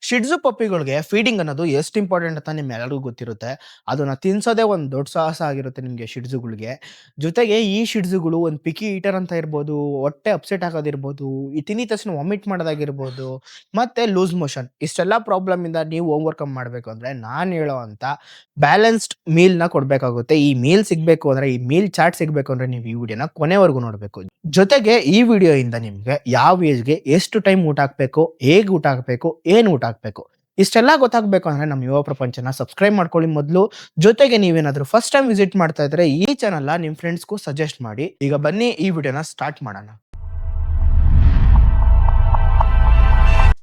ಶಿಡ್ಜು ಪಪ್ಪಿಗಳಿಗೆ feeding ಅನ್ನೋದು ಎಷ್ಟು important ಅಂತ ನಿಮ್ಮೆಲ್ಲರಿಗೂ ಗೊತ್ತಿರುತ್ತೆ. ಅದನ್ನ ತಿನ್ಸೋದೇ ಒಂದು ದೊಡ್ಡ ಸಾಹಸ ಆಗಿರುತ್ತೆ ನಿಮ್ಗೆ ಶಿಡ್ಜುಗಳ್ಗೆ. ಜೊತೆಗೆ ಈ ಶಿಡ್ಜುಗಳು ಒಂದು ಪಿಕ್ಕಿ ಈಟರ್ ಅಂತ ಇರ್ಬೋದು, ಹೊಟ್ಟೆ ಅಪ್ಸೆಟ್ ಆಗೋದಿರ್ಬೋದು, ಈ ತಿಂದಿದ ತಕ್ಷಣ ವಾಮಿಟ್ ಮಾಡೋದಾಗಿರ್ಬೋದು, ಮತ್ತೆ ಲೂಸ್ ಮೋಷನ್ ಇಷ್ಟೆಲ್ಲ ಪ್ರಾಬ್ಲಮ್ ಇಂದ ನೀವು ಓವರ್‌ಕಮ್ ಮಾಡ್ಬೇಕು ಅಂದ್ರೆ ನಾನ್ ಹೇಳೋವಂತ ಬ್ಯಾಲೆನ್ಸ್ಡ್ ಮೀಲ್‌ನ ಕೊಡ್ಬೇಕಾಗುತ್ತೆ. ಈ ಮೀಲ್ ಸಿಗ್ಬೇಕು ಅಂದ್ರೆ, ಈ ಮೀಲ್ ಚಾರ್ಟ್ ಸಿಗ್ಬೇಕು ಅಂದ್ರೆ ನೀವು ಈ ವಿಡಿಯೋನ ಕೊನೆವರೆಗೂ ನೋಡ್ಬೇಕು. ಜೊತೆಗೆ ಈ ವಿಡಿಯೋಯಿಂದ ನಿಮ್ಗೆ ಯಾವ ಏಜ್‌ಗೆ ಎಷ್ಟು ಟೈಮ್ ಊಟ ಹಾಕ್ಬೇಕು, ಹೇಗ್ ಊಟ ಹಾಕ್ಬೇಕು, ಏನ್ ಊಟ ಹಾಕ್ಬೇಕು, ಇಷ್ಟೆಲ್ಲ ಗೊತ್ತಾಗ್ಬೇಕು ಅಂದ್ರೆ ನಮ್ಮ ಯುವ ಪ್ರಪಂಚನ ಸಬ್ಸ್ಕ್ರೈಬ್ ಮಾಡ್ಕೊಳ್ಳಿ ಮೊದ್ಲು. ಜೊತೆಗೆ ನೀವೇನಾದ್ರೂ ಫಸ್ಟ್ ಟೈಮ್ ವಿಸಿಟ್ ಮಾಡ್ತಾ ಇದ್ರೆ ಈ ಚಾನೆಲ್‌ನ ನಿಮ್ ಫ್ರೆಂಡ್ಸ್‌ಗೂ ಸಜೆಸ್ಟ್ ಮಾಡಿ. ಈಗ ಬನ್ನಿ ಈ ವಿಡಿಯೋನ ಸ್ಟಾರ್ಟ್ ಮಾಡೋಣ.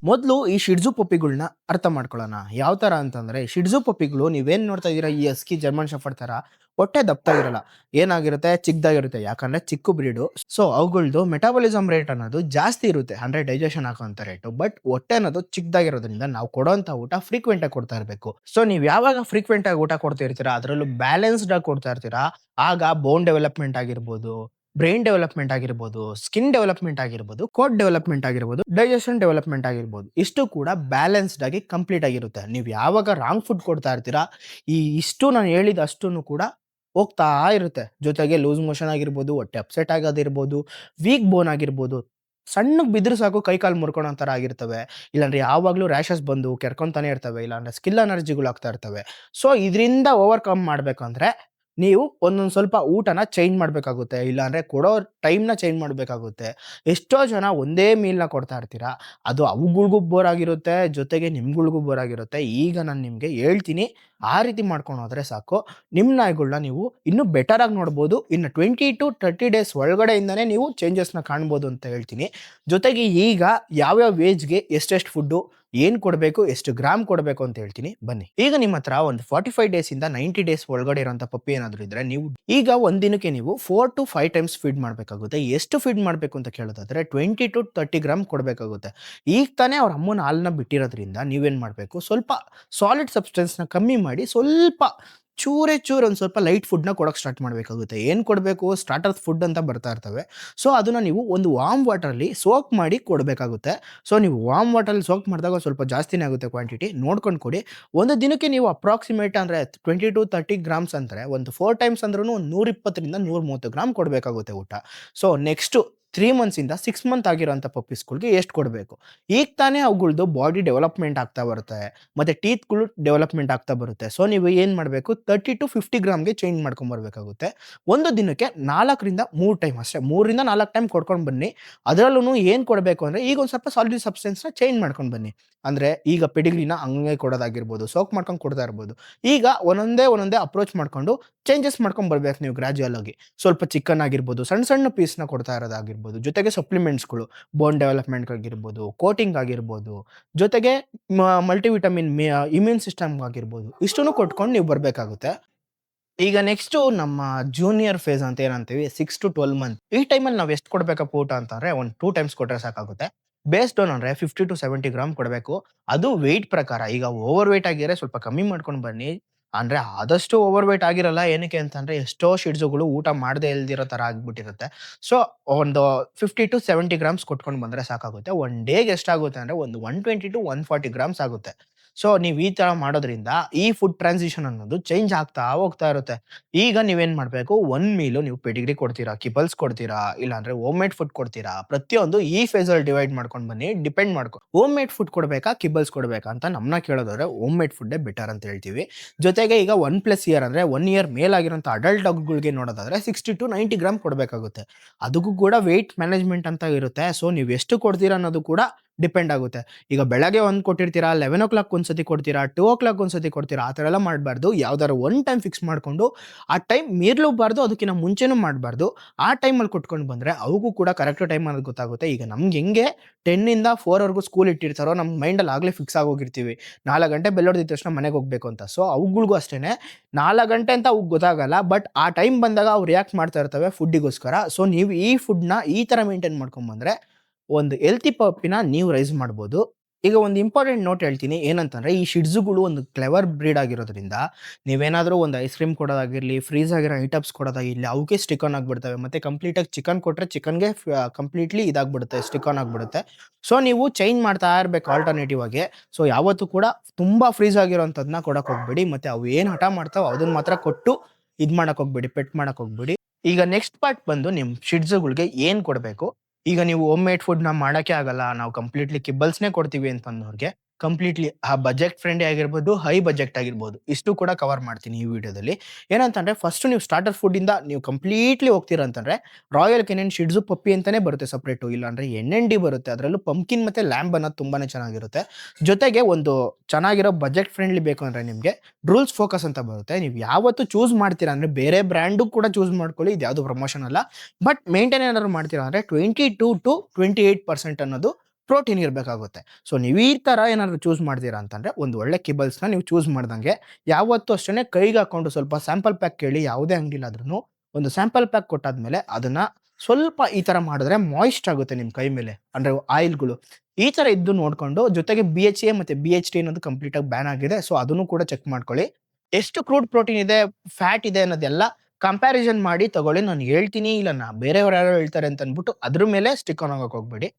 ಮೊದಲು ಈ ಶಿಡ್ಜು ಪಪ್ಪಿಗಳ್ನ ಅರ್ಥ ಮಾಡ್ಕೊಳ್ಳೋಣ. ಯಾವ ತರ ಅಂತಂದ್ರೆ ಶಿಡ್ಜು ಪಪ್ಪಿಗಳು ನೀವೇನ್ ನೋಡ್ತಾ ಇದೀರಾ ಈ ಹಸ್ಕಿ ಜರ್ಮನ್ ಶೆಫರ್ಡ್ ತರ ಹೊಟ್ಟೆ ದಪ್ಪಗಿರಲ್ಲ. ಏನಾಗಿರುತ್ತೆ ಚಿಕ್ಕದಾಗಿರುತ್ತೆ. ಯಾಕಂದ್ರೆ ಚಿಕ್ಕ ಬ್ರೀಡು. ಸೊ ಅವುಗಳ್ದು ಮೆಟಾಬಾಲಿಸಮ್ ರೇಟ್ ಅನ್ನೋದು ಜಾಸ್ತಿ ಇರುತ್ತೆ. ಅಂದ್ರೆ ಡೈಜೆಷನ್ ಆಗೋಂಥ ರೇಟು. ಬಟ್ ಹೊಟ್ಟೆ ಅನ್ನೋದು ಚಿಕ್ಕದಾಗಿರೋದ್ರಿಂದ ನಾವು ಕೊಡೋಂಥ ಊಟ ಫ್ರೀಕ್ವೆಂಟ್ ಆಗಿ ಕೊಡ್ತಾ ಇರಬೇಕು. ಸೊ ನೀವು ಯಾವಾಗ ಫ್ರೀಕ್ವೆಂಟ್ ಆಗಿ ಊಟ ಕೊಡ್ತಾ ಇರ್ತೀರಾ ಅದರಲ್ಲೂ ಬ್ಯಾಲೆನ್ಸ್ಡ್ ಆಗಿ ಕೊಡ್ತಾ ಇರ್ತೀರಾ ಆಗ ಬೋನ್ ಡೆವಲಪ್ಮೆಂಟ್ ಆಗಿರ್ಬೋದು, ಬ್ರೈನ್ ಡೆವಲಪ್ಮೆಂಟ್ ಆಗಿರ್ಬೋದು, ಸ್ಕಿನ್ ಡೆವಲಪ್ಮೆಂಟ್ ಆಗಿರ್ಬೋದು, ಕೋಡ್ ಡೆವಲಪ್ಮೆಂಟ್ ಆಗಿರ್ಬೋದು, ಡೈಜೆಷನ್ ಡೆವಲಪ್ಮೆಂಟ್ ಆಗಿರ್ಬೋದು. ಇಷ್ಟು ಕೂಡ ಬ್ಯಾಲೆನ್ಸ್ಡ್ ಆಗಿ ಕಂಪ್ಲೀಟ್ ಆಗಿರುತ್ತೆ. ನೀವು ಯಾವಾಗ ರಾಂಗ್ ಫುಡ್ ಕೊಡ್ತಾ ಇರ್ತೀರಾ ಇಷ್ಟು ನಾನು ಹೇಳಿದ ಅಷ್ಟೂನು ಕೂಡ ಹೋಗ್ತಾ ಇರುತ್ತೆ. ಜೊತೆಗೆ ಲೂಸ್ ಮೋಷನ್ ಆಗಿರ್ಬೋದು, ಹೊಟ್ಟೆ ಅಪ್ಸೆಟ್ ಆಗೋದಿರ್ಬೋದು, ವೀಕ್ ಬೋನ್ ಆಗಿರ್ಬೋದು, ಸಣ್ಣಗ್ ಬಿದ್ರು ಸಾಕು ಕೈ ಕಾಲು ಮುರ್ಕೊಳೋ ತರ ಆಗಿರ್ತವೆ. ಇಲ್ಲಾಂದ್ರೆ ಯಾವಾಗ್ಲೂ ರ್ಯಾಷಸ್ ಬಂದು ಕೆರ್ಕೊಂತಾನೆ ಇರ್ತವೆ. ಇಲ್ಲಾಂದ್ರೆ ಸ್ಕಿನ್ ಅಲರ್ಜಿಗಳು ಆಗ್ತಾ ಇರ್ತವೆ. ಸೊ ಇದರಿಂದ ಓವರ್‌ಕಮ್ ಮಾಡ್ಬೇಕಂದ್ರೆ ನೀವು ಒಂದೊಂದ್ ಸ್ವಲ್ಪ ಊಟನ ಚೇಂಜ್ ಮಾಡ್ಬೇಕಾಗುತ್ತೆ. ಇಲ್ಲಾಂದ್ರೆ ಕೊಡೋ ಟೈಮ್‌ನ ಚೇಂಜ್ ಮಾಡ್ಬೇಕಾಗುತ್ತೆ. ಎಷ್ಟೋ ಜನ ಒಂದೇ ಮೀಲ್‌ನ ಕೊಡ್ತಾ ಇರ್ತೀರಾ. ಅದು ಅವುಗಳ್ಗೂ ಬೋರ್ ಆಗಿರುತ್ತೆ. ಜೊತೆಗೆ ನಿಮ್ಗಳ್ಗೂ ಬೋರ್ ಆಗಿರುತ್ತೆ. ಈಗ ನಾನು ನಿಮ್ಗೆ ಹೇಳ್ತೀನಿ. ಆ ರೀತಿ ಮಾಡ್ಕೊಂಡು ಹೋದ್ರೆ ಸಾಕು. ನಿಮ್ ನಾಯಿಗಳ್ನ ನೀವು ಇನ್ನೂ ಬೆಟರ್ ಆಗಿ ನೋಡ್ಬೋದು. ಇನ್ನು 20-30 ಡೇಸ್ ಒಳಗಡೆಯಿಂದಾನೇ ನೀವು ಚೇಂಜಸ್‌ನ ಕಾಣ್ಬೋದು ಅಂತ ಹೇಳ್ತೀನಿ. ಜೊತೆಗೆ ಈಗ ಯಾವ್ಯಾವ ಏಜ್‌ಗೆ ಎಷ್ಟೆಷ್ಟು ಫುಡ್ಡು, ಏನ್ ಕೊಡ್ಬೇಕು, ಎಷ್ಟು ಗ್ರಾಮ್ ಕೊಡ್ಬೇಕು ಅಂತ ಹೇಳ್ತೀನಿ ಬನ್ನಿ. ಈಗ ನಿಮ್ಮ ಹತ್ರ ಒಂದು 45 ಡೇಸ್ ಇಂದ 90 ಡೇಸ್ ಒಳಗಡೆ ಇರೋಂಥ ಪಪ್ಪಿ ಏನಾದ್ರು ಇದ್ರೆ ನೀವು ಈಗ ಒಂದ್ ದಿನಕ್ಕೆ ನೀವು 4-5 ಟೈಮ್ಸ್ ಫೀಡ್ ಮಾಡ್ಬೇಕಾಗುತ್ತೆ. ಎಷ್ಟು ಫೀಡ್ ಮಾಡ್ಬೇಕು ಅಂತ ಕೇಳೋದಾದ್ರೆ 20-30 ಗ್ರಾಮ್ ಕೊಡ್ಬೇಕಾಗುತ್ತೆ. ಈಗ ತಾನೇ ಅವ್ರ ಅಮ್ಮನ ಹಾಲನ್ನ ಬಿಟ್ಟಿರೋದ್ರಿಂದ ನೀವೇನ್ ಮಾಡ್ಬೇಕು ಸ್ವಲ್ಪ ಸಾಲಿಡ್ ಸಬ್ಸ್ಟೆನ್ಸ್‌ನ ಕಮ್ಮಿ ಮಾಡಿ ಸ್ವಲ್ಪ ಚೂರೇ ಚೂರು ಒಂದ್ ಸ್ವಲ್ಪ ಲೈಟ್ ಫುಡ್‌ನ ಕೊಡೋಕೆ ಸ್ಟಾರ್ಟ್ ಮಾಡ್ಬೇಕಾಗುತ್ತೆ. ಏನ್ ಕೊಡ್ಬೇಕು ಸ್ಟಾರ್ಟರ್ ಫುಡ್ ಅಂತ ಬರ್ತಾ ಇರ್ತವೆ. ಸೊ ಅದನ್ನ ನೀವು ಒಂದು ವಾರ್ಮ್ ವಾಟರಲ್ಲಿ ಸೋಕ್ ಮಾಡಿ ಕೊಡಬೇಕಾಗುತ್ತೆ. ಸೊ ನೀವು ವಾರ್ಮ್ ವಾಟರಲ್ಲಿ ಸೋಕ್ ಮಾಡಿದಾಗ ಸ್ವಲ್ಪ ಜಾಸ್ತಿನೇ ಆಗುತ್ತೆ ಕ್ವಾಂಟಿಟಿ ನೋಡ್ಕೊಂಡು ಕೊಡಿ. ಒಂದು ದಿನಕ್ಕೆ ನೀವು ಅಪ್ರಾಕ್ಸಿಮೇಟ್ ಅಂದ್ರೆ 20-30 ಗ್ರಾಮ್ಸ್ ಅಂದ್ರೆ ಒಂದು 4 ಟೈಮ್ಸ್ ಅಂದ್ರೂ 120-130 ಗ್ರಾಮ್ ಕೊಡಬೇಕಾಗುತ್ತೆ ಊಟ. ಸೊ ನೆಕ್ಸ್ಟು 3 ಮಂತ್ಸಿಂದ 6 ಮಂತ್ ಆಗಿರೋಂಥ ಪಪ್ಪೀಸ್‌ಗಳಿಗೆ ಎಷ್ಟು ಕೊಡಬೇಕು. ಈಗ ತಾನೇ ಅವುಗಳ್ದು ಬಾಡಿ ಡೆವಲಪ್ಮೆಂಟ್ ಆಗ್ತಾ ಬರುತ್ತೆ. ಮತ್ತೆ ಟೀತ್‌ಗಳು ಡೆವಲಪ್ಮೆಂಟ್ ಆಗ್ತಾ ಬರುತ್ತೆ. ಸೊ ನೀವು ಏನ್ ಮಾಡಬೇಕು 30-50 ಗ್ರಾಮ್‌ಗೆ ಚೇಂಜ್ ಮಾಡ್ಕೊಂಡ್ ಬರ್ಬೇಕಾಗುತ್ತೆ. ಒಂದು ದಿನಕ್ಕೆ 4ರಿಂದ 3 ಟೈಮ್ ಅಷ್ಟೇ. 3ರಿಂದ 4 ಟೈಮ್ ಕೊಡ್ಕೊಂಡು ಬನ್ನಿ. ಅದರಲ್ಲೂನು ಏನ್ ಕೊಡಬೇಕು ಅಂದ್ರೆ ಈಗ ಒಂದ್ ಸ್ವಲ್ಪ ಸಾಲಿಡ್ ಸಬ್ಸ್ಟೆನ್ಸ್‌ನ ಚೇಂಜ್ ಮಾಡ್ಕೊಂಡು ಬನ್ನಿ. ಅಂದ್ರೆ ಈಗ ಪೆಡಿಗ್ರಿನ ಹಂಗೆ ಕೊಡೋದಾಗಿರ್ಬೋದು, ಸೋಕ್ ಮಾಡ್ಕೊಂಡು ಕೊಡ್ತಾ ಇರ್ಬೋದು. ಈಗ ಒಂದೊಂದೇ ಅಪ್ರೋಚ್ ಮಾಡ್ಕೊಂಡು ಚೇಂಜಸ್ ಮಾಡ್ಕೊಂಡ್ ಬರ್ಬೇಕು ನೀವು ಗ್ರಾಡ್ಯುಯಲ್ ಆಗಿ. ಸ್ವಲ್ಪ ಚಿಕನ್ ಆಗಿರ್ಬೋದು, ಸಣ್ಣ ಸಣ್ಣ ಪೀಸ್‌ನ ಕೊಡ್ತಾ ಇರೋದಾಗಿರ್ಬೋದು, ಜೊತೆಗೆ ಸಪ್ಲಿಮೆಂಟ್ಸ್‌ಗಳು, ಬೋನ್ ಡೆವಲಪ್ಮೆಂಟ್ ಆಗಿರ್ಬೋದು, ಕೋಟಿಂಗ್ ಆಗಿರ್ಬೋದು, ಜೊತೆಗೆ ಮಲ್ಟಿವಿಟಮಿನ್ ಇಮ್ಯೂನ್ ಸಿಸ್ಟಮ್ ಆಗಿರ್ಬೋದು, ಇಷ್ಟನ್ನು ಕೊಟ್ಕೊಂಡು ನೀವು ಬರ್ಬೇಕಾಗುತ್ತೆ. ಈಗ ನೆಕ್ಸ್ಟು ನಮ್ಮ ಜೂನಿಯರ್ ಫೇಸ್ ಅಂತ ಏನಂತೀವಿ 6-12 ಮಂತ್. ಈ ಟೈಮಲ್ಲಿ ನಾವು ಎಷ್ಟು ಕೊಡ್ಬೇಕಪ್ಪ ಊಟ ಅಂತಂದ್ರೆ ಒಂದು 2 ಟೈಮ್ಸ್ ಕೊಟ್ರೆ ಸಾಕಾಗುತ್ತೆ. ಬೇಸ್ಡ್ ಆನ್ ಅಂದ್ರೆ 50-70 ಗ್ರಾಮ್ ಕೊಡಬೇಕು. ಅದು ವೆಯ್ಟ್ ಪ್ರಕಾರ. ಈಗ ಓವರ್ ವೆಯ್ಟ್ ಆಗಿದ್ರೆ ಸ್ವಲ್ಪ ಕಮ್ಮಿ ಮಾಡ್ಕೊಂಡು ಬನ್ನಿ. ಅಂದ್ರೆ ಆದಷ್ಟು ಓವರ್ ವೆಯ್ಟ್ ಆಗಿರಲ್ಲ. ಏನಕ್ಕೆ ಅಂತಂದ್ರೆ ಎಷ್ಟೋ ಶಿಡ್ಸುಗಳು ಊಟ ಮಾಡದೇ ಇಲ್ದಿರೋ ತರ ಆಗ್ಬಿಟ್ಟಿರುತ್ತೆ. ಸೊ ಒಂದು 50-70 ಗ್ರಾಮ್ಸ್ ಕೊಟ್ಕೊಂಡು ಬಂದ್ರೆ ಸಾಕಾಗುತ್ತೆ. ಒನ್ ಡೇಗೆ ಎಷ್ಟಾಗುತ್ತೆ ಅಂದ್ರೆ ಒಂದು 120-140 ಗ್ರಾಮ್ಸ್ ಆಗುತ್ತೆ. ಸೊ ನೀವ್ ಈ ತರ ಮಾಡೋದ್ರಿಂದ ಈ ಫುಡ್ ಟ್ರಾನ್ಸಿಷನ್ ಅನ್ನೋದು ಚೇಂಜ್ ಆಗ್ತಾ ಹೋಗ್ತಾ ಇರುತ್ತೆ. ಈಗ ನೀವೇನ್ ಮಾಡ್ಬೇಕು ಒಂದ್ ಮೀಲು ನೀವು ಪೆಡಿಗ್ರಿ ಕೊಡ್ತೀರಾ, ಕಿಬಲ್ಸ್ ಕೊಡ್ತೀರಾ, ಇಲ್ಲಾಂದ್ರೆ ಹೋಮ್ ಮೇಡ್ ಫುಡ್ ಕೊಡ್ತೀರಾ, ಪ್ರತಿಯೊಂದು ಈ ಫೇಸ್ ಅಲ್ಲಿ ಡಿವೈಡ್ ಮಾಡ್ಕೊಂಡು ಬನ್ನಿ. ಡಿಪೆಂಡ್ ಮಾಡ್ಕೊ ಹೋಮ್ ಮೇಡ್ ಫುಡ್ ಕೊಡ್ಬೇಕಾ, ಕಿಬಲ್ಸ್ ಕೊಡ್ಬೇಕಾ ಅಂತ ನಮ್ನ ಕೇಳೋದಾದ್ರೆ ಹೋಮ್ ಮೇಡ್ ಫುಡ್ಡೇ ಬೆಟರ್ ಅಂತ ಹೇಳ್ತೀವಿ. ಜೊತೆಗೆ ಈಗ 1+ ಇಯರ್ ಅಂದ್ರೆ 1 ಇಯರ್ ಮೇಲಾಗಿರೋಂಥ ಅಡಲ್ಟ್ ಡಾಗ್‌ಗಳಿಗೆ ನೋಡೋದಾದ್ರೆ 60-90 ಗ್ರಾಮ್ ಕೊಡ್ಬೇಕಾಗುತ್ತೆ. ಅದಕ್ಕೂ ಕೂಡ ವೆಯ್ಟ್ ಮ್ಯಾನೇಜ್ಮೆಂಟ್ ಅಂತ ಇರುತ್ತೆ. ಸೊ ನೀವ್ ಎಷ್ಟು ಕೊಡ್ತೀರಾ ಅನ್ನೋದು ಕೂಡ ಡಿಪೆಂಡ್ ಆಗುತ್ತೆ. ಈಗ ಬೆಳಗ್ಗೆ 1 ಕೊಟ್ಟಿರ್ತೀರಾ, 11:00 ಒಂದ್ಸತಿ ಕೊಡ್ತೀರಾ, 2:00 ಒಂದ್ಸತಿ ಕೊಡ್ತೀರಾ, ಆ ತರ ಎಲ್ಲ ಮಾಡ್ಬಾರ್ದು. ಯಾವ್ದಾದ್ರು ಒನ್ ಟೈಮ್ ಫಿಕ್ಸ್ ಮಾಡ್ಕೊಂಡು, ಆ ಟೈಮ್ ಮೀರ್ಲೂಬಾರ್ದು, ಅದಕ್ಕಿಂತ ಮುಂಚೆನೂ ಮಾಡ್ಬಾರ್ದು. ಆ ಟೈಮಲ್ಲಿ ಕೊಟ್ಕೊಂಡು ಬಂದ್ರೆ ಅವಗೂ ಕೂಡ ಕರೆಕ್ಟ್ ಟೈಮ್ ಅನ್ನೋದು ಗೊತ್ತಾಗುತ್ತೆ. ಈಗ ನಮ್ಗೆ ಹೆಂಗೆ 10ಇಂದ 4 ವರೆಗೂ ಸ್ಕೂಲ್ ಇಟ್ಟಿರ್ತಾರೋ ನಮ್ಮ ಮೈಂಡಲ್ಲಿ ಆಗ್ಲೇ ಫಿಕ್ಸ್ ಆಗೋಗಿರ್ತೀವಿ. 4 ಗಂಟೆ ಬೆಲ್ ಹೊಡೆದಿದ ತಕ್ಷಣ ಮನೆಗೆ ಹೋಗ್ಬೇಕು ಅಂತ. ಸೊ ಅವುಗಳಿಗೂ ಅಷ್ಟೇನೆ 4 ಗಂಟೆ ಅಂತ ಅವಕ್ಕೆ ಗೊತ್ತಾಗಲ್ಲ. ಬಟ್ ಆ ಟೈಮ್ ಬಂದಾಗ ಅವು ರಿಯಾಕ್ಟ್ ಮಾಡ್ತಾ ಇರ್ತವೆ ಫುಡ್ಡಿಗೋಸ್ಕರ. ಸೊ ನೀವು ಈ ಫುಡ್‌ನ ಈ ತರ ಮೇಂಟೈನ್ ಮಾಡ್ಕೊಂಡ್ ಬಂದ್ರೆ ಒಂದು ಹೆಲ್ತಿ ಪಪ್ಪಿನ ನೀವು ರೈಸ್ ಮಾಡ್ಬೋದು. ಈಗ ಒಂದು ಇಂಪಾರ್ಟೆಂಟ್ ನೋಟ್ ಹೇಳ್ತೀನಿ. ಏನಂತಂದ್ರೆ, ಈ ಶಿಟ್ಸುಗಳು ಒಂದು ಕ್ಲೆವರ್ ಬ್ರೀಡ್ ಆಗಿರೋದ್ರಿಂದ, ನೀವೇನಾದ್ರೂ ಒಂದು ಐಸ್ ಕ್ರೀಮ್ ಕೊಡೋದಾಗಿರ್ಲಿ, ಫ್ರೀಸ್ ಆಗಿರೋ ಐಟಮ್ಸ್ ಕೊಡೋದಾಗಿರ್ಲಿ, ಅವಕ್ಕೆ ಸ್ಟಿಕ್ ಆನ್ ಆಗ್ಬಿಡ್ತವೆ. ಮತ್ತೆ ಕಂಪ್ಲೀಟಾಗಿ ಚಿಕನ್ ಕೊಟ್ರೆ ಚಿಕನ್‌ಗೆ ಕಂಪ್ಲೀಟ್‌ಲಿ ಇದಾಗ್ಬಿಡುತ್ತೆ, ಸ್ಟಿಕ್ ಆನ್ ಆಗ್ಬಿಡುತ್ತೆ. ಸೊ, ನೀವು ಚೇಂಜ್ ಮಾಡ್ತಾ ಇರ್ಬೇಕು ಆಲ್ಟರ್ನೇಟಿವ್ ಆಗಿ. ಸೊ, ಯಾವತ್ತೂ ಕೂಡ ತುಂಬಾ ಫ್ರೀಸ್ ಆಗಿರೋಂಥದ್ನ ಕೊಡಕ್ ಹೋಗ್ಬೇಡಿ. ಮತ್ತೆ ಅವು ಏನ್ ಹಠ ಮಾಡ್ತಾವೋ ಅದನ್ನ ಮಾತ್ರ ಕೊಟ್ಟು ಇದ್ ಮಾಡಕ್ ಹೋಗ್ಬೇಡಿ, ಪೆಟ್ ಮಾಡಕ್ ಹೋಗ್ಬೇಡಿ. ಈಗ ನೆಕ್ಸ್ಟ್ ಪಾರ್ಟ್ ಬಂದು ನಿಮ್ ಶಿಟ್ಸುಗಳ್ಗೆ ಏನ್ ಕೊಡ್ಬೇಕು? ಈಗ ನೀವು ಹೋಮ್ ಮೇಡ್ ಫುಡ್‌ನ ಮಾಡಕ್ಕೆ ಆಗಲ್ಲ. ನಾವು ಕಂಪ್ಲೀಟ್‌ಲಿ ಕಿಬ್ಬಲ್ಸ್‌ನೇ ಕೊಡ್ತೀವಿ ಅಂತಂದೋರ್ಗೆ, ಕಂಪ್ಲೀಟ್‌ಲಿ ಆ ಬಜೆಟ್ ಫ್ರೆಂಡ್ಲಿ ಆಗಿರ್ಬೋದು, ಹೈ ಬಜೆಟ್ ಆಗಿರ್ಬೋದು. ಇಷ್ಟು ಕೂಡ ಕವರ್ ಮಾಡ್ತೀನಿ ಈ ವಿಡಿಯೋದಲ್ಲಿ. ಏನಂತಂದ್ರೆ ಫಸ್ಟ್ ನೀವು ಸ್ಟಾರ್ಟರ್ ಫುಡ್ಡಿಂದ ನೀವು ಕಂಪ್ಲೀಟ್‌ಲಿ ಹೋಗ್ತೀರಾ ಅಂತಂದ್ರೆ, ರಾಯಲ್ ಕೆನಿನ್ ಶಿಟ್ಜು ಪಪ್ಪಿ ಅಂತಾನೆ ಬರುತ್ತೆ ಸಪ್ರೇಟು. ಇಲ್ಲಾಂದ್ರೆ ಎನ್‌ಎನ್-ಡಿ ಬರುತ್ತೆ. ಅದರಲ್ಲೂ ಪಂಪ್ಕಿನ್ ಮತ್ತೆ ಲ್ಯಾಂಬ್ ಅನ್ನೋದು ತುಂಬಾನೇ ಚೆನ್ನಾಗಿರುತ್ತೆ. ಜೊತೆಗೆ ಒಂದು ಚೆನ್ನಾಗಿರೋ ಬಜೆಟ್ ಫ್ರೆಂಡ್ಲಿ ಬೇಕು ಅಂದ್ರೆ ನಿಮ್ಗೆ ರೂಲ್ಸ್ ಫೋಕಸ್ ಅಂತ ಬರುತ್ತೆ. ನೀವು ಯಾವತ್ತು ಚೂಸ್ ಮಾಡ್ತೀರಾ ಅಂದ್ರೆ ಬೇರೆ ಬ್ರ್ಯಾಂಡು ಕೂಡ ಚೂಸ್ ಮಾಡ್ಕೊಳ್ಳಿ. ಇದು ಯಾವ್ದು ಪ್ರಮೋಷನ್ ಅಲ್ಲ. ಬಟ್ ಮೇಂಟೈನ್ ಏನಾದ್ರು ಮಾಡ್ತೀರಾ ಅಂದ್ರೆ 22-28% ಅನ್ನೋದು ಪ್ರೋಟೀನ್ ಇರ್ಬೇಕಾಗುತ್ತೆ. ಸೊ ನೀವು ಈ ತರ ಏನಾದ್ರು ಚೂಸ್ ಮಾಡ್ತೀರಾ ಅಂತಂದ್ರೆ ಒಂದು ಒಳ್ಳೆ ಕಿಬಲ್ಸ್‌ನ ನೀವು ಚೂಸ್ ಮಾಡ್ದಂಗೆ ಯಾವತ್ತೂ ಅಷ್ಟೇನೆ ಕೈಗೆ ಹಾಕೊಂಡು ಸ್ವಲ್ಪ ಸ್ಯಾಂಪಲ್ ಪ್ಯಾಕ್ ಕೇಳಿ ಯಾವುದೇ ಅಂಗಡಿಲಾದ್ರೂನು ಒಂದು ಸ್ಯಾಂಪಲ್ ಪ್ಯಾಕ್ ಕೊಟ್ಟಾದ್ಮೇಲೆ ಅದನ್ನ ಸ್ವಲ್ಪ ಈ ತರ ಮಾಡಿದ್ರೆ ಮಾಯಿಸ್ಟ್ ಆಗುತ್ತೆ ನಿಮ್ ಕೈ ಮೇಲೆ. ಅಂದ್ರೆ ಆಯಿಲ್‌ಗಳು. ಈ ತರ ಇದ್ದು ನೋಡ್ಕೊಂಡು ಜೊತೆಗೆ BHA ಮತ್ತೆ BHT ಅನ್ನೋದು ಕಂಪ್ಲೀಟ್ ಆಗಿ ಬ್ಯಾನ್ ಆಗಿದೆ. ಸೊ ಅದನ್ನು ಕೂಡ ಚೆಕ್ ಮಾಡ್ಕೊಳ್ಳಿ. ಎಷ್ಟು ಕ್ರೂಡ್ ಪ್ರೋಟೀನ್ ಇದೆ, ಫ್ಯಾಟ್ ಇದೆ ಅನ್ನೋದೆಲ್ಲ ಕಂಪ್ಯಾರಿಸನ್ ಮಾಡಿ ತಗೊಳ್ಳಿ. ನಾನು ಹೇಳ್ತೀನಿ ಇಲ್ಲ ಬೇರೆಯವ್ರು ಯಾರೋ ಹೇಳ್ತಾರೆ ಅಂತ ಅನ್ಬಿಟ್ಟು ಅದ್ರ ಮೇಲೆ ಸ್ಟಿಕ್ ಆನ್ ಆಗಕ್ ಹೋಗ್ಬೇಡಿ.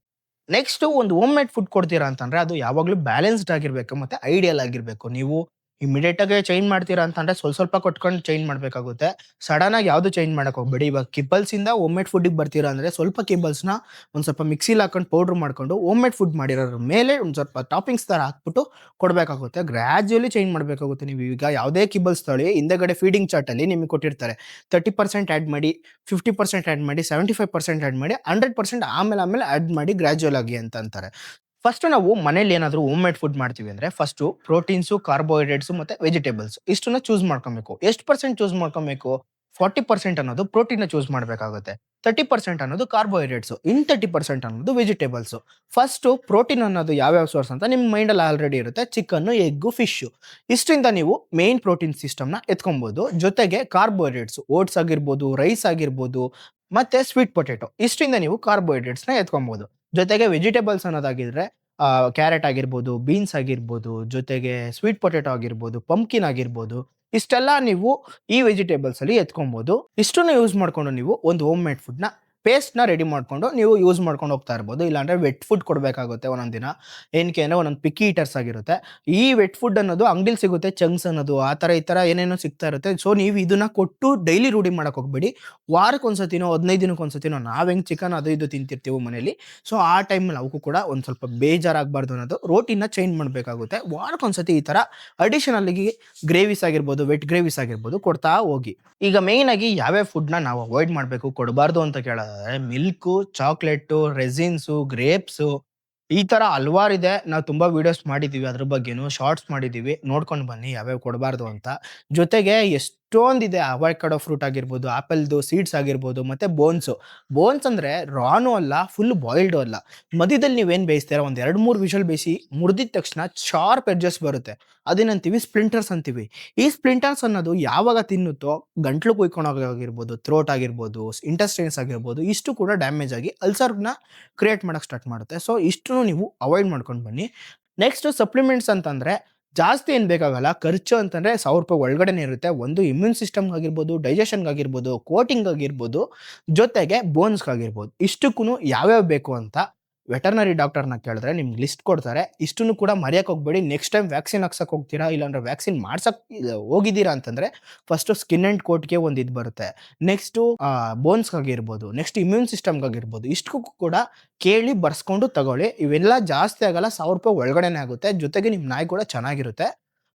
ನೆಕ್ಸ್ಟು ಒಂದು ಹೋಮ್ ಮೇಡ್ ಫುಡ್ ಕೊಡ್ತೀರಾ ಅಂತಂದ್ರೆ ಅದು ಯಾವಾಗ್ಲೂ ಬ್ಯಾಲೆನ್ಸ್ಡ್ ಆಗಿರ್ಬೇಕು ಮತ್ತೆ ಐಡಿಯಲ್ ಆಗಿರ್ಬೇಕು. ನೀವು ಇಮ್ಮಿಡಿಯೇಟ್ ಆಗಿ ಚೇಂಜ್ ಮಾಡ್ತೀರಾ ಅಂತಂದ್ರೆ ಸ್ವಲ್ಪ ಕೊಟ್ಕೊಂಡು ಚೇಂಜ್ ಮಾಡ್ಬೇಕಾಗುತ್ತೆ. ಸಡನ್ ಆಗಿ ಯಾವ್ದು ಚೇಂಜ್ ಮಾಡಕ್ ಹೋಗ್ಬೇಡಿ. ಇವಾಗ ಕಿಬ್ಬಲ್ಸ್ ಇಂದ ಹೋಮ್ ಮೇಡ್ ಫುಡ್‌ಗೆ ಬರ್ತೀರಾ ಅಂದ್ರೆ ಸ್ವಲ್ಪ ಕಿಬ್ಬಲ್ಸ್‌ನ ಒಂದ್ ಸ್ವಲ್ಪ ಮಿಕ್ಸಿಲಿ ಹಾಕೊಂಡು ಪೌಡರ್ ಮಾಡ್ಕೊಂಡು ಹೋಮ್ ಮೇಡ್ ಫುಡ್ ಮಾಡಿರೋದ್ರ ಮೇಲೆ ಒಂದ್ ಸ್ವಲ್ಪ ಟಾಪಿಂಗ್ಸ್ ತರ ಹಾಕ್ಬಿಟ್ಟು ಕೊಡ್ಬೇಕಾಗುತ್ತೆ. ಗ್ರಾಡ್ಯುಯಲಿ ಚೇಂಜ್ ಮಾಡ್ಬೇಕಾಗುತ್ತೆ. ನೀವು ಈಗ ಯಾವುದೇ ಕಿಬ್ಬಲ್ಸ್ ತಗೊಳ್ಳಿ ಹಿಂದೆಗಡೆ ಫೀಡಿಂಗ್ ಚಾರ್ಟ್ ಅಲ್ಲಿ ನಿಮಗೆ ಕೊಟ್ಟಿರ್ತಾರೆ. 30% ಆಡ್ ಮಾಡಿ, 50% ಆಡ್ ಮಾಡಿ, 75% ಆಡ್ ಮಾಡಿ, 100% ಆಮೇಲೆ ಆಡ್ ಮಾಡಿ ಗ್ರಾಡ್ಯುಯಲ್ ಆಗಿ ಅಂತ ಅಂತಾರೆ. ಫಸ್ಟ್ ನಾವು ಮನೇಲಿ ಏನಾದ್ರು ಹೋಮ್ ಮೇಡ್ ಫುಡ್ ಮಾಡ್ತೀವಿ ಅಂದ್ರೆ ಫಸ್ಟು ಪ್ರೋಟೀನ್ಸು, ಕಾರ್ಬೋಹೈಡ್ರೇಟ್ಸು ಮತ್ತೆ ವೆಜಿಟಬಲ್ಸ್ ಇಷ್ಟನ್ನ ಚೂಸ್ ಮಾಡ್ಕೊಬೇಕು. ಎಷ್ಟು ಪರ್ಸೆಂಟ್ ಚೂಸ್ ಮಾಡ್ಕೊಬೇಕು? 40% ಅನ್ನೋದು ಪ್ರೋಟೀನ್‌ನ ಚೂಸ್ ಮಾಡ್ಬೇಕಾಗುತ್ತೆ. 30% ಅನ್ನೋದು ಕಾರ್ಬೋಹೈಡ್ರೇಟ್ಸು. ಇನ್ 30% ಅನ್ನೋದು ವೆಜಿಟಬಲ್ಸು. ಫಸ್ಟು ಪ್ರೋಟೀನ್ ಅನ್ನೋದು ಯಾವ್ಯಾವ ಸೋರ್ಸ್ ಅಂತ ನಿಮ್ಮ ಮೈಂಡಲ್ಲಿ ಆಲ್ರೆಡಿ ಇರುತ್ತೆ. Chicken, egg, fish. ಇಷ್ಟರಿಂದ ನೀವು ಮೇನ್ ಪ್ರೋಟೀನ್ ಸಿಸ್ಟಮ್‌ನ ಎತ್ಕೊಬಹುದು. ಜೊತೆಗೆ ಕಾರ್ಬೋಹೈಡ್ರೇಟ್ಸು ಓಟ್ಸ್ ಆಗಿರ್ಬೋದು, ರೈಸ್ ಆಗಿರ್ಬೋದು, ಮತ್ತೆ ಸ್ವೀಟ್ ಪೊಟೇಟೊ. ಇಷ್ಟರಿಂದ ನೀವು ಕಾರ್ಬೋಹೈಡ್ರೇಟ್ಸ್‌ನ ಎತ್ಕೊಬಹುದು. ಜೊತೆಗೆ ವೆಜಿಟಬಲ್ಸ್ ಅನ್ನೋದಾಗಿದ್ರೆ ಕ್ಯಾರೆಟ್ ಆಗಿರ್ಬೋದು, ಬೀನ್ಸ್ ಆಗಿರ್ಬೋದು, ಜೊತೆಗೆ ಸ್ವೀಟ್ ಪೊಟೇಟೊ ಆಗಿರ್ಬೋದು, ಪಂಪ್ಕಿನ್ ಆಗಿರ್ಬೋದು. ಇಷ್ಟೆಲ್ಲ ನೀವು ಈ ವೆಜಿಟಬಲ್ಸ್ ಅಲ್ಲಿ ಎತ್ಕೊಬಹುದು. ಇಷ್ಟನ್ನು ಯೂಸ್ ಮಾಡ್ಕೊಂಡು ನೀವು ಒಂದು ಹೋಮ್ ಮೇಡ್ ಫುಡ್‌ನ ಪೇಸ್ಟ್‌ನ ರೆಡಿ ಮಾಡ್ಕೊಂಡು ನೀವು ಯೂಸ್ ಮಾಡ್ಕೊಂಡು ಹೋಗ್ತಾ ಇರ್ಬೋದು. ಇಲ್ಲಾಂದ್ರೆ ವೆಟ್ ಫುಡ್ ಕೊಡಬೇಕಾಗುತ್ತೆ ಒಂದೊಂದು ದಿನ. ಏನಕ್ಕೆ ಅಂದ್ರೆ ಒಂದೊಂದು ಪಿಕ್ಕಿ ಈಟರ್ಸ್ ಆಗಿರುತ್ತೆ. ಈ ವೆಟ್ ಫುಡ್ ಅನ್ನೋದು ಅಂಗಡಿಲಿ ಸಿಗುತ್ತೆ. ಚಂಕ್ಸ್ ಅನ್ನೋದು ಆ ತರ ಈ ತರ ಏನೇನೋ ಸಿಗ್ತಾ ಇರುತ್ತೆ. ಸೊ ನೀವು ಇದನ್ನ ಕೊಟ್ಟು ಡೈಲಿ ರೂಢಿ ಮಾಡಕ್ ಹೋಗ್ಬೇಡಿ. ವಾರಕ್ಕೆ ಒಂದ್ಸತಿನೋ 15 ದಿನಕ್ಕೆ ಒಂದ್ಸತಿನೋ ನಾವ್ ಹೆಂಗ್ ಚಿಕನ್ ಅದು ಇದು ತಿಂತಿರ್ತೀವೋ ಮನೇಲಿ. ಸೊ ಆ ಟೈಮಲ್ಲಿ ಅವಕ್ಕೂ ಕೂಡ ಒಂದ್ ಸ್ವಲ್ಪ ಬೇಜಾರಾಗಬಾರ್ದು ಅನ್ನೋದು ರೋಟೀನ್‌ನ ಚೇಂಜ್ ಮಾಡ್ಬೇಕಾಗುತ್ತೆ. ವಾರಕ್ಕೊಂದ್ಸತಿ ಈ ತರ ಅಡಿಷನಲ್ ಆಗಿ ಗ್ರೇವೀಸ್ ಆಗಿರ್ಬೋದು, ವೆಟ್ ಗ್ರೇವೀಸ್ ಆಗಿರ್ಬೋದು ಕೊಡ್ತಾ ಹೋಗಿ. ಈಗ ಮೇನ್ ಆಗಿ ಯಾವ್ಯಾವ ಫುಡ್‌ನ ನಾವು ಅವಾಯ್ಡ್ ಮಾಡ್ಬೇಕು, ಕೊಡಬಾರ್ದು ಅಂತ ಕೇಳೋದಾದ್ರೆ ಮಿಲ್ಕು, ಚಾಕ್ಲೇಟು, ರೆಸಿನ್ಸು, ಗ್ರೇಪ್ಸು ಈ ತರ ಹಲವಾರಿದೆ. ನಾವು ತುಂಬಾ ವಿಡಿಯೋಸ್ ಮಾಡಿದೀವಿ ಅದ್ರ ಬಗ್ಗೆನು, ಶಾರ್ಟ್ಸ್ ಮಾಡಿದೀವಿ. ನೋಡ್ಕೊಂಡು ಬನ್ನಿ ಯಾವ್ಯಾವ ಕೊಡಬಾರ್ದು ಅಂತ. ಜೊತೆಗೆ ಎಷ್ಟೊಂದಿದೆ ಅವಕಾಡೋ ಫ್ರೂಟ್ ಆಗಿರ್ಬೋದು, ಆಪಲ್‌ದು ಸೀಡ್ಸ್ ಆಗಿರ್ಬೋದು, ಮತ್ತೆ ಬೋನ್ಸು. ಬೋನ್ಸ್ ಅಂದ್ರೆ ರಾನು ಅಲ್ಲ, ಫುಲ್ ಬಾಯಿಲ್ಡು ಅಲ್ಲ. ಮಧ್ಯದಲ್ಲಿ ನೀವೇನ್ ಬೇಯಿಸ್ತೀರಾ ಒಂದ್ 2-3 ವಿಷಲ್ ಬೇಯಿಸಿ ಮುರ್ದಿದ ತಕ್ಷಣ ಶಾರ್ಪ್ ಎಡ್ಜಸ್ ಬರುತ್ತೆ. ಅದೇನಂತೀವಿ ಸ್ಪ್ಲಿಂಟರ್ಸ್ ಅಂತೀವಿ. ಈ ಸ್ಪ್ಲಿಂಟರ್ಸ್ ಅನ್ನೋದು ಯಾವಾಗ ತಿನ್ನುತ್ತೋ ಗಂಟ್ಲು ಕುಯ್ಕೊಂಡೋಗೋಗಿರ್ಬೋದು, ಥ್ರೋಟ್ ಆಗಿರ್ಬೋದು, ಇಂಟೆಸ್ಟೈನ್ಸ್ ಆಗಿರ್ಬೋದು ಇಷ್ಟು ಕೂಡ ಡ್ಯಾಮೇಜ್ ಆಗಿ ಅಲ್ಸರ್‌ನ ಕ್ರಿಯೇಟ್ ಮಾಡಕ್ ಸ್ಟಾರ್ಟ್ ಮಾಡುತ್ತೆ. ಸೊ ಇಷ್ಟನ್ನು ನೀವು ಅವಾಯ್ಡ್ ಮಾಡ್ಕೊಂಡು ಬನ್ನಿ. ನೆಕ್ಸ್ಟ್ ಸಪ್ಲಿಮೆಂಟ್ಸ್ ಅಂತಂದ್ರೆ ಜಾಸ್ತಿ ಏನ್ ಬೇಕಾಗಲ್ಲ. ಖರ್ಚು ಅಂತಂದ್ರೆ ₹1000 ಒಳಗಡೆನೆ ಇರುತ್ತೆ. ಒಂದು ಇಮ್ಯೂನ್ ಸಿಸ್ಟಮ್‌ಗಾಗಿರ್ಬೋದು, ಡೈಜೆಷನ್‌ಗಾಗಿರ್ಬೋದು, ಕೋಟಿಂಗ್ ಆಗಿರ್ಬೋದು, ಜೊತೆಗೆ ಬೋನ್ಸ್‌ಗಾಗಿರ್ಬೋದು. ಇಷ್ಟಕ್ಕೂನು ಯಾವ್ಯಾವ್ ಬೇಕು ಅಂತ ವೆಟರ್ನರಿ ಡಾಕ್ಟರ್‌ನ ಕೇಳಿದ್ರೆ ನಿಮ್ಗೆ ಲಿಸ್ಟ್ ಕೊಡ್ತಾರೆ. ಇಷ್ಟನ್ನು ಕೂಡ ಮರೆಯಕ್ಕೆ ಹೋಗ್ಬೇಡಿ. ನೆಕ್ಸ್ಟ್ ಟೈಮ್ ವ್ಯಾಕ್ಸಿನ್ ಹಾಕ್ಸಕ್ ಹೋಗ್ತೀರಾ, ಇಲ್ಲಾಂದ್ರೆ ವ್ಯಾಕ್ಸಿನ್ ಮಾಡ್ಸಕ್ ಹೋಗಿದ್ದೀರಾ ಅಂತಂದ್ರೆ ಫಸ್ಟ್ ಸ್ಕಿನ್ ಅಂಡ್ ಕೋಟ್‌ಗೆ ಒಂದು ಇದು ಬರುತ್ತೆ. ನೆಕ್ಸ್ಟು ಬೋನ್ಸ್‌ಗಾಗಿರ್ಬೋದು, ನೆಕ್ಸ್ಟ್ ಇಮ್ಯೂನ್ ಸಿಸ್ಟಮ್‌ಗಾಗಿರ್ಬೋದು. ಇಷ್ಟಕ್ಕೂ ಕೂಡ ಕೇಳಿ ಬರ್ಸ್ಕೊಂಡು ತಗೊಳ್ಳಿ. ಇವೆಲ್ಲ ಜಾಸ್ತಿ ಆಗಲ್ಲ. ₹1000 ಒಳಗಡೆನೆ ಆಗುತ್ತೆ. ಜೊತೆಗೆ ನಿಮ್ ನಾಯಿ ಕೂಡ ಚೆನ್ನಾಗಿರುತ್ತೆ.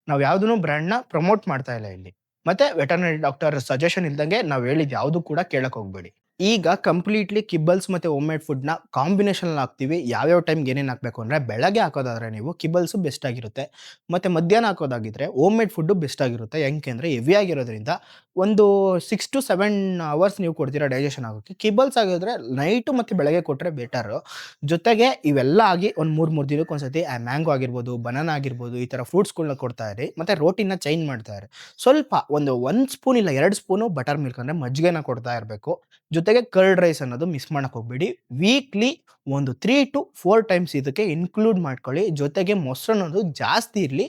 ನಾವ್ ಯಾವ್ದನ್ನು ಬ್ರ್ಯಾಂಡ್‌ನ ಪ್ರಮೋಟ್ ಮಾಡ್ತಾ ಇಲ್ಲ ಇಲ್ಲಿ. ಮತ್ತೆ ವೆಟರ್ನರಿ ಡಾಕ್ಟರ್ ಸಜೆಷನ್ ಇಲ್ದಂಗೆ ನಾವ್ ಹೇಳಿದ್ ಯಾವ್ದು ಕೂಡ ಕೇಳಕ್ ಹೋಗ್ಬೇಡಿ. ಈಗ ಕಂಪ್ಲೀಟ್ಲಿ ಕಿಬ್ಬಲ್ಸ್ ಮತ್ತೆ ಹೋಮ್ ಮೇಡ್ ಫುಡ್‌ನ ಕಾಂಬಿನೇಷನ್‌ನಲ್ಲಿ ಹಾಕ್ತೀವಿ. ಯಾವ್ಯಾವ ಟೈಮ್‌ಗೆ ಏನೇನ್ ಹಾಕ್ಬೇಕು ಅಂದ್ರೆ ಬೆಳಗ್ಗೆ ಹಾಕೋದಾದ್ರೆ ನೀವು ಕಿಬ್ಬಲ್ಸು ಬೆಸ್ಟ್ ಆಗಿರುತ್ತೆ. ಮತ್ತೆ ಮಧ್ಯಾಹ್ನ ಹಾಕೋದಾಗಿದ್ರೆ ಹೋಮ್ ಮೇಡ್ ಫುಡ್ಡು ಬೆಸ್ಟ್ ಆಗಿರುತ್ತೆ. ಹೆಂಗೆ ಅಂದ್ರೆ ಹೆವಿ ಆಗಿರೋದ್ರಿಂದ ಒಂದು 6-7 ಅವರ್ಸ್ ನೀವು ಕೊಡ್ತೀರಾ ಡೈಜೆಷನ್ ಆಗೋಕ್ಕೆ. ಕಿಬ್ಬಲ್ಸ್ ಆಗಿದ್ರೆ ನೈಟು ಮತ್ತೆ ಬೆಳಗ್ಗೆ ಕೊಟ್ರೆ ಬೆಟರು. ಜೊತೆಗೆ ಇವೆಲ್ಲ ಆಗಿ ಒಂದು 3 ದಿನಕ್ಕೆ ಒಂದ್ಸತಿ ಮ್ಯಾಂಗೋ ಆಗಿರ್ಬೋದು, ಬನಾನಾ ಆಗಿರ್ಬೋದು ಈ ತರ ಫ್ರೂಟ್ಸ್‌ಗಳ್ನ ಕೊಡ್ತಾ ಇರಿ. ಮತ್ತೆ ರೋಟಿನ ಚೇಂಜ್ ಮಾಡ್ತಾ ಇರಿ. ಸ್ವಲ್ಪ ಒಂದು 1 ಸ್ಪೂನ್ ಇಲ್ಲ 2 ಸ್ಪೂನು ಬಟರ್ ಮಿಲ್ಕ್ ಅಂದ್ರೆ ಮಜ್ಜಿಗೆನ ಕೊಡ್ತಾ ಇರ್ಬೇಕು. ಜೊತೆಗೆ ಕರ್ಡ್ ರೈಸ್ ಅನ್ನೋದು ಮಿಸ್ ಮಾಡಕ್ಕೆ ಹೋಗ್ಬೇಡಿ. ವೀಕ್ಲಿ ಒಂದು 3 ಟು 4 ಟೈಮ್ಸ್ ಇದಕ್ಕೆ ಇನ್ಕ್ಲೂಡ್ ಮಾಡ್ಕೊಳ್ಳಿ. ಜೊತೆಗೆ ಮೊಸರು ಅನ್ನೋದು ಜಾಸ್ತಿ ಇರಲಿ.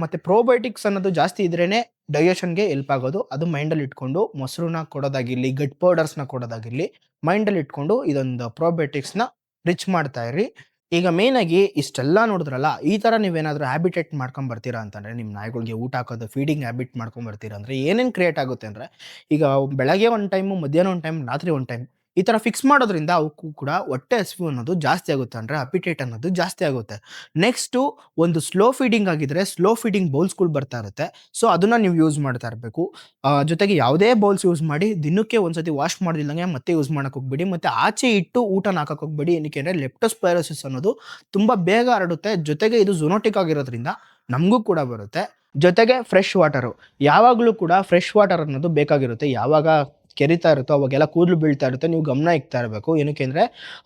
ಮತ್ತೆ ಪ್ರೋಬಯೋಟಿಕ್ಸ್ ಅನ್ನೋದು ಜಾಸ್ತಿ ಇದ್ರೇನೆ ಡೈಜೆಷನ್‌ಗೆ ಹೆಲ್ಪ್ ಆಗೋದು. ಅದು ಮೈಂಡಲ್ಲಿ ಇಟ್ಕೊಂಡು ಮೊಸರನ್ನ ಕೊಡೋದಾಗಿರ್ಲಿ, ಗಟ್ ಪೌಡರ್ಸ್‌ನ ಕೊಡೋದಾಗಿರ್ಲಿ, ಮೈಂಡಲ್ಲಿ ಇಟ್ಕೊಂಡು ಇದೊಂದು ಪ್ರೋಬಯೋಟಿಕ್ಸ್‌ನ ರಿಚ್ ಮಾಡ್ತಾ ಇರ್ರಿ. ಈಗ ಮೇನ್ ಆಗಿ ಇಷ್ಟೆಲ್ಲ ನೋಡಿದ್ರಲ್ಲ, ಈ ತರ ನೀವೇನಾದ್ರೂ ಹ್ಯಾಬಿಟೇಟ್ ಮಾಡ್ಕೊಂಡ್ ಬರ್ತೀರಾ ಅಂತಂದ್ರೆ, ನಿಮ್ ನಾಯಿಗಳಿಗೆ ಊಟ ಹಾಕೋದು, ಫೀಡಿಂಗ್ ಹ್ಯಾಬಿಟ್ ಮಾಡ್ಕೊಂಡ್ ಬರ್ತೀರಾ ಅಂದ್ರೆ ಏನೇನ್ ಕ್ರಿಯೇಟ್ ಆಗುತ್ತೆ ಅಂದ್ರೆ, ಈಗ ಬೆಳಗ್ಗೆ ಒಂದ್ ಟೈಮು, ಮಧ್ಯಾಹ್ನ ಒಂದ್ ಟೈಮ್, ರಾತ್ರಿ ಒಂದ್ ಟೈಮ್ ಈ ತರ ಫಿಕ್ಸ್ ಮಾಡೋದ್ರಿಂದ ಅವಕ್ಕೂ ಕೂಡ ಹೊಟ್ಟೆ ಹಸಿವು ಅನ್ನೋದು ಜಾಸ್ತಿ ಆಗುತ್ತೆ. ಅಂದ್ರೆ ಅಪಿಟೇಟ್ ಅನ್ನೋದು ಜಾಸ್ತಿ ಆಗುತ್ತೆ. ನೆಕ್ಸ್ಟು ಒಂದು ಸ್ಲೋ ಫೀಡಿಂಗ್ ಆಗಿದ್ರೆ ಸ್ಲೋ ಫೀಡಿಂಗ್ ಬೌಲ್ಸ್‌ಗಳು ಬರ್ತಾ ಇರುತ್ತೆ. ಸೊ ಅದನ್ನ ನೀವು ಯೂಸ್ ಮಾಡ್ತಾ ಇರಬೇಕು. ಜೊತೆಗೆ ಯಾವುದೇ ಬೌಲ್ಸ್ ಯೂಸ್ ಮಾಡಿ ದಿನಕ್ಕೆ ಒಂದ್ಸತಿ ವಾಶ್ ಮಾಡ್ದಿಲ್ದಂಗೆ ಮತ್ತೆ ಯೂಸ್ ಮಾಡಕ್ ಹೋಗ್ಬೇಡಿ. ಮತ್ತೆ ಆಚೆ ಇಟ್ಟು ಊಟನ ಹಾಕಕ್ ಹೋಗ್ಬೇಡಿ. ಏನಕ್ಕೆ ಅಂದ್ರೆ ಲೆಪ್ಟೋಸ್ಪೈರೋಸಿಸ್ ಅನ್ನೋದು ತುಂಬಾ ಬೇಗ ಹರಡುತ್ತೆ. ಜೊತೆಗೆ ಇದು ಝೂನೋಟಿಕ್ ಆಗಿರೋದ್ರಿಂದ ನಮಗೂ ಕೂಡ ಬರುತ್ತೆ. ಜೊತೆಗೆ ಫ್ರೆಶ್ ವಾಟರು, ಯಾವಾಗಲೂ ಕೂಡ ಫ್ರೆಶ್ ವಾಟರ್ ಅನ್ನೋದು ಬೇಕಾಗಿರುತ್ತೆ. ಯಾವಾಗ ಕೆರಿತಾ ಇರುತ್ತೋ ಅವಾಗೆಲ್ಲ ಕೂದಲು ಬೀಳ್ತಾ ಇರುತ್ತೆ. ನೀವು ಗಮನ ಇಕ್ತಾ ಇರಬೇಕು. ಏನಕ್ಕೆ ಅಂದರೆ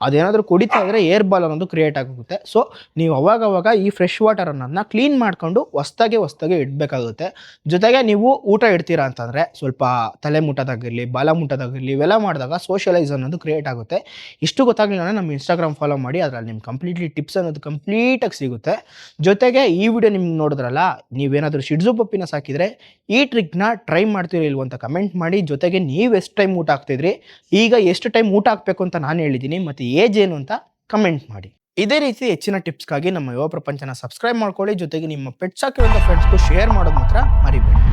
ಅದೇನಾದರೂ ಕುಡಿತಾ ಇದ್ರೆ ಏರ್ ಬಾಲ್ ಅನ್ನೋದು ಕ್ರಿಯೇಟ್ ಆಗುತ್ತೆ. ಸೊ ನೀವು ಅವಾಗವಾಗ ಈ ಫ್ರೆಶ್ ವಾಟರ್ ಅನ್ನೋದನ್ನ ಕ್ಲೀನ್ ಮಾಡ್ಕೊಂಡು ಹೊಸ್ದಾಗೆ ಇಡಬೇಕಾಗುತ್ತೆ. ಜೊತೆಗೆ ನೀವು ಊಟ ಇಡ್ತೀರಾ ಅಂತಂದರೆ ಸ್ವಲ್ಪ ತಲೆ ಮುಟ್ಟೋದಾಗಿರಲಿ, ಬಾಲ ಮುಟ್ಟೋದಾಗಿರಲಿ, ಇವೆಲ್ಲ ಮಾಡಿದಾಗ ಸೋಷಿಯಲೈಸ್ ಅನ್ನೋದು ಕ್ರಿಯೇಟ್ ಆಗುತ್ತೆ. ಇಷ್ಟು ಗೊತ್ತಾಗಲಿಲ್ಲ ಅಂದರೆ ನಮ್ಮ ಇನ್ಸ್ಟಾಗ್ರಾಮ್ ಫಾಲೋ ಮಾಡಿ. ಅದರಲ್ಲಿ ನಿಮ್ಗೆ ಕಂಪ್ಲೀಟ್ಲಿ ಟಿಪ್ಸ್ ಅನ್ನೋದು ಕಂಪ್ಲೀಟಾಗಿ ಸಿಗುತ್ತೆ. ಜೊತೆಗೆ ಈ ವಿಡಿಯೋ ನಿಮ್ಗೆ ನೋಡಿದ್ರಲ್ಲ, ನೀವೇನಾದರೂ ಶಿಡ್ಜು ಪಪ್ಪಿನ ಸಾಕಿದರೆ ಈ ಟ್ರಿಕ್ನ ಟ್ರೈ ಮಾಡ್ತೀರೋ ಇಲ್ವೋ ಅಂತ ಕಮೆಂಟ್ ಮಾಡಿ. ಜೊತೆಗೆ ನೀವು ಎಷ್ಟು ಟೈಮ್ ಊಟ ಹಾಕ್ತಿದ್ರಿ, ಈಗ ಎಷ್ಟು ಟೈಮ್ ಊಟ ಹಾಕಬೇಕು ಅಂತ ನಾನು ಹೇಳಿದ್ದೀನಿ, ಮತ್ತು ಏಜ್ ಏನು ಅಂತ ಕಮೆಂಟ್ ಮಾಡಿ. ಇದೇ ರೀತಿ ಹೆಚ್ಚಿನ ಟಿಪ್ಸ್ಗಾಗಿ ನಮ್ಮ ಯುವ ಪ್ರಪಂಚನ ಸಬ್ಸ್ಕ್ರೈಬ್ ಮಾಡ್ಕೊಳ್ಳಿ. ಜೊತೆಗೆ ನಿಮ್ಮ ಪೆಟ್ಸ್ ಹಾಕಿರುವಂಥ ಫ್ರೆಂಡ್ಸ್ಗೂ ಶೇರ್ ಮಾಡೋದು ಮಾತ್ರ ಮರಿಬೇಡಿ.